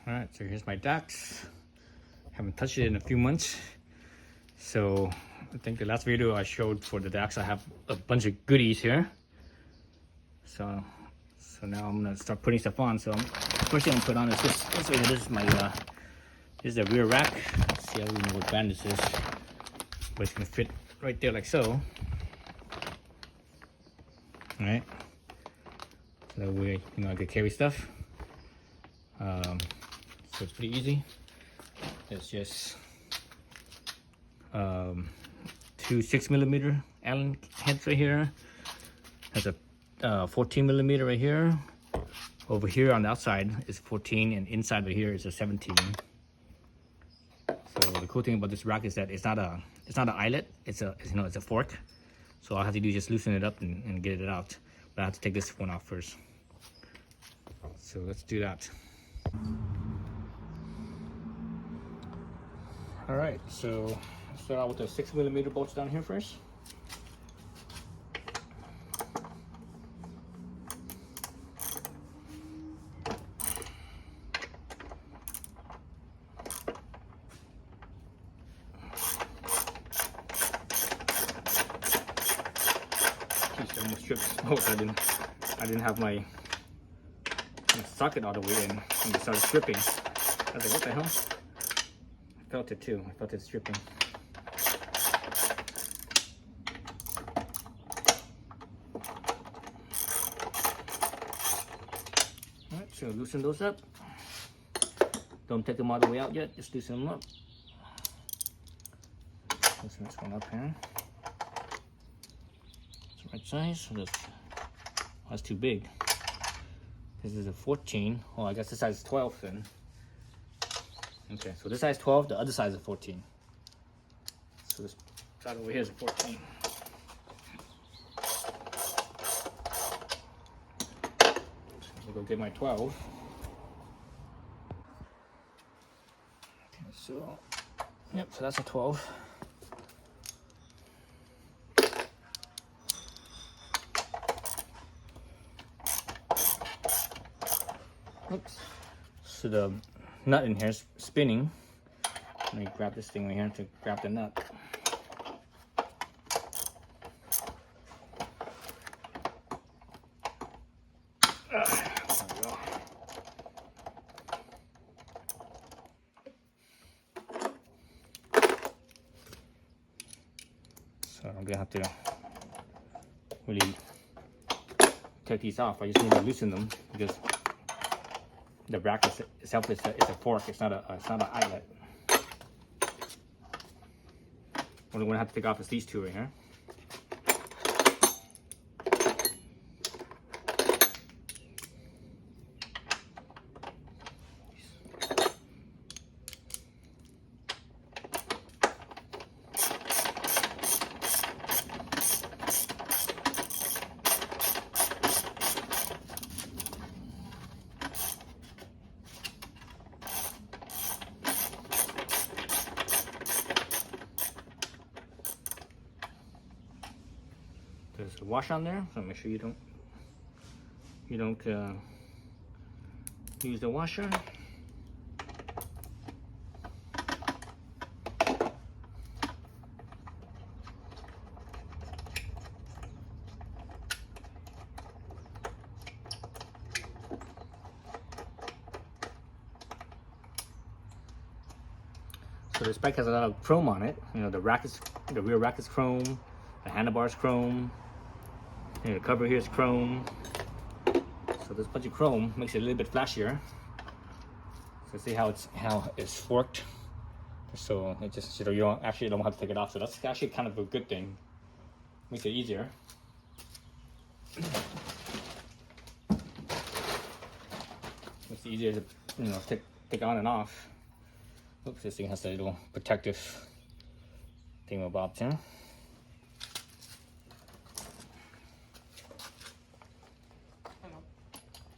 All right, so here's my Dax. Haven't touched it in a few months. So I think the last video I showed for the Dax, I have a bunch of goodies here. So now I'm gonna start putting stuff on. So first thing I'm gonna put on is this. This is my this is the rear rack. Let's see, I don't even know what brand this is, but it's gonna fit right there like so. All right. So that way, I could carry stuff. So it's pretty easy. It's just two 6mm Allen heads right here. There's a 14mm right here. Over here on the outside is 14, and inside right here is a 17. So the cool thing about this rack is that it's not an eyelet. It's a fork. So all I have to do is just loosen it up and get it out. But I have to take this one off first. So let's do that. All right, so start out with the 6mm bolts down here first. Geez, almost stripped. Oh, I didn't have my socket all the way in, and it started stripping. I was like, what the hell? I felt it too. I felt it stripping. Alright, so loosen those up. Don't take them all the way out yet, just loosen them up. Loosen this one up here. It's the right size. That's too big. This is a 14. Oh, I guess this size is 12 then. Okay, so this size 12, the other side is a 14. So this side over here is a 14. So I'll go get my 12. Okay, so, yep, so that's a 12. Oops. So the nut in here is spinning. Let me grab this thing right here to grab the nut. There we go. So I'm gonna have to really take these off. I just need to loosen them because the rack itself is a fork. It's not an eyelet. What I'm gonna have to take off is these two right here. There's a wash on there, so make sure you don't use the washer. So this bike has a lot of chrome on it. The rear rack is chrome, the handlebar is chrome. And the cover here is chrome. So this bunch of chrome makes it a little bit flashier. So see how it's forked. So it just you don't have to take it off. So that's actually kind of a good thing. Makes it easier. Makes it easier to take on and off. Oops, this thing has a little protective thingamabobs here.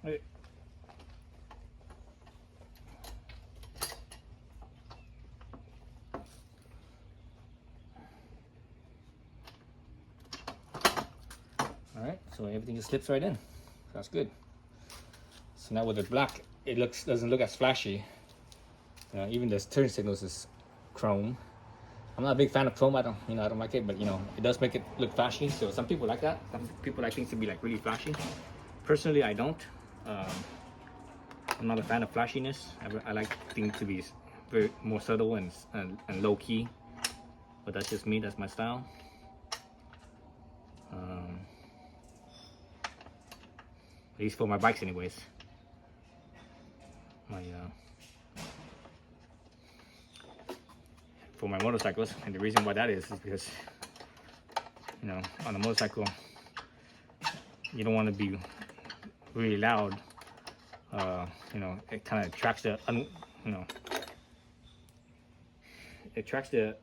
Right. All right, so everything just slips right in. That's good. So now with the black it doesn't look as flashy. Even the turn signals is chrome. I'm not a big fan of chrome. I don't like it, but it does make it look flashy. So some people like that. Some people like things to be like really flashy. Personally, I don't. I'm not a fan of flashiness. I like things to be very more subtle and low key. But that's just me. That's my style. At least for my bikes, anyways. For my motorcycles, and the reason why that is because on a motorcycle you don't want to be really loud. It kind of attracts the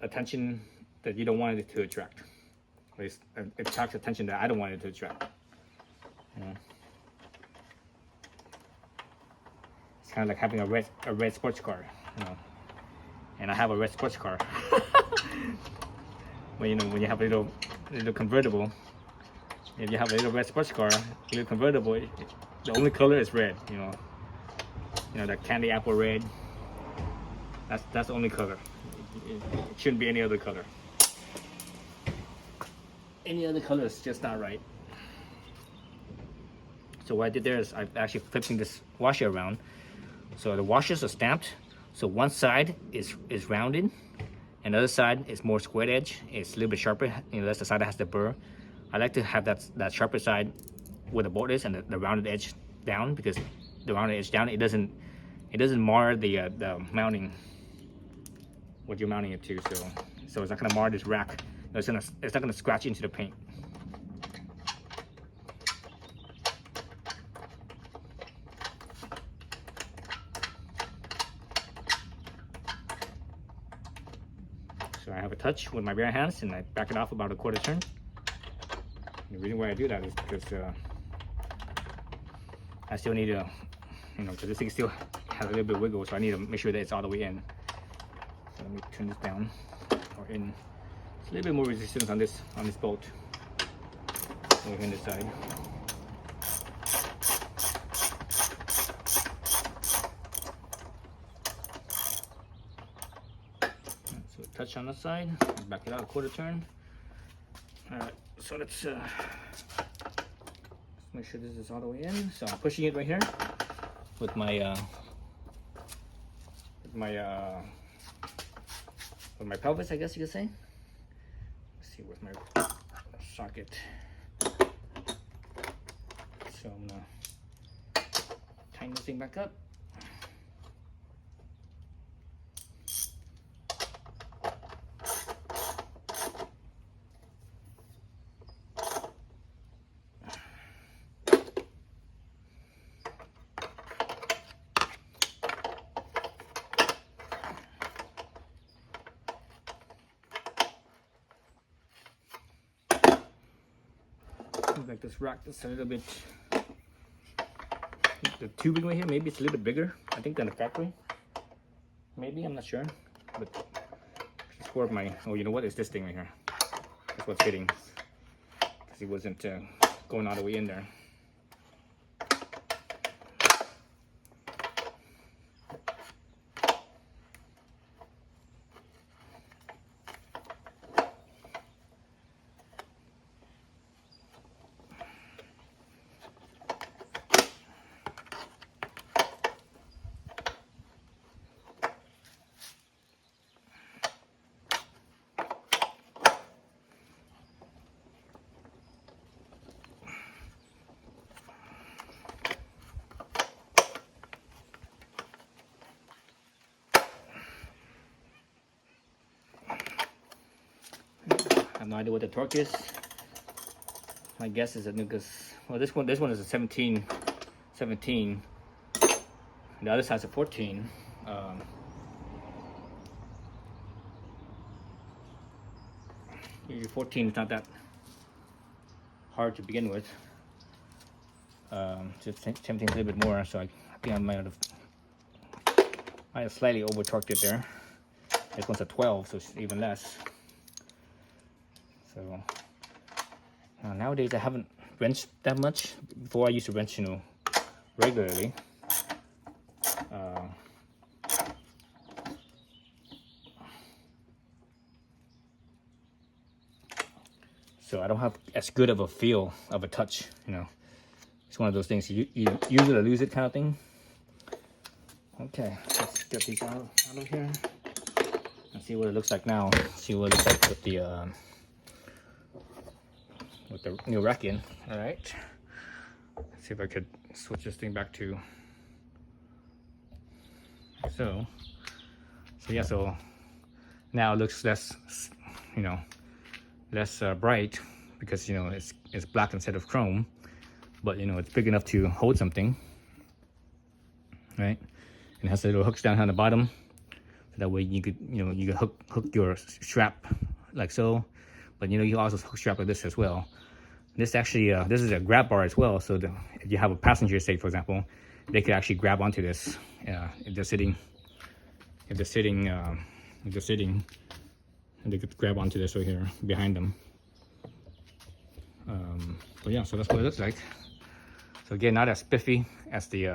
attention that you don't want it to attract. At least it attracts attention that I don't want it to attract. It's kind of like having a red sports car, and I have a red sports car. when you have a little convertible, if you have a little red sports car, a little convertible, the only color is red. That candy apple red. That's the only color. It shouldn't be any other color. Any other color is just not right. So what I did there is I'm actually flipping this washer around. So the washers are stamped. So one side is rounded, and the other side is more squared edge. It's a little bit sharper. That's the side that has the burr. I like to have that sharper side where the bolt is, and the rounded edge down, because the rounded edge down, it doesn't mar the mounting, what you're mounting it to. So it's not gonna mar this rack. It's not gonna scratch into the paint. So I have a touch with my bare hands, and I back it off about a quarter turn. And the reason why I do that is because I still need to, because this thing still has a little bit of wiggle, so I need to make sure that it's all the way in. So let me turn this down or in. It's a little bit more resistance on this bolt over here on this side. So touch on the side, back it out a quarter turn. Alright, so let's make sure this is all the way in. So I'm pushing it right here with my pelvis, I guess you could say. Let's see, where's my socket? So I'm gonna tighten this thing back up. Like this rack that's a little bit, the tubing right here, maybe it's a little bit bigger, I think, than the factory. Maybe, I'm not sure. But it's for my, oh, you know what, it's this thing right here. That's what's fitting, because it wasn't going all the way in there. I have no idea what the torque is. My guess is that because, well, this one is a 17. The other side's a 14. Maybe 14 is not that hard to begin with. Just 17 is a little bit more, so I think I might have slightly over torqued it there. This one's a 12, so it's even less. So nowadays I haven't wrenched that much. Before I used to wrench, regularly. So I don't have as good of a feel of a touch, you know. It's one of those things you use it or lose it kind of thing. Okay, let's get these out of here and see what it looks like now. See what it looks like with the new rack in. All right. Let's see if I could switch this thing back to. So yeah. So now it looks less, you know, less bright because you know it's black instead of chrome. But you know it's big enough to hold something, right? And it has the little hooks down here on the bottom, so that way you could hook your strap like so. But you know you also hook strap like this as well. This actually this is a grab bar as well. So if you have a passenger seat, for example, they could actually grab onto this if they're sitting. If they're sitting, they could grab onto this right here behind them. But yeah, so that's what it looks like. So again, not as spiffy as the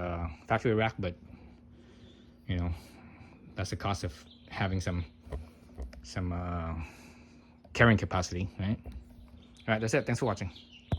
factory rack, but you know, that's the cost of having some carrying capacity, right? All right, that's it. Thanks for watching.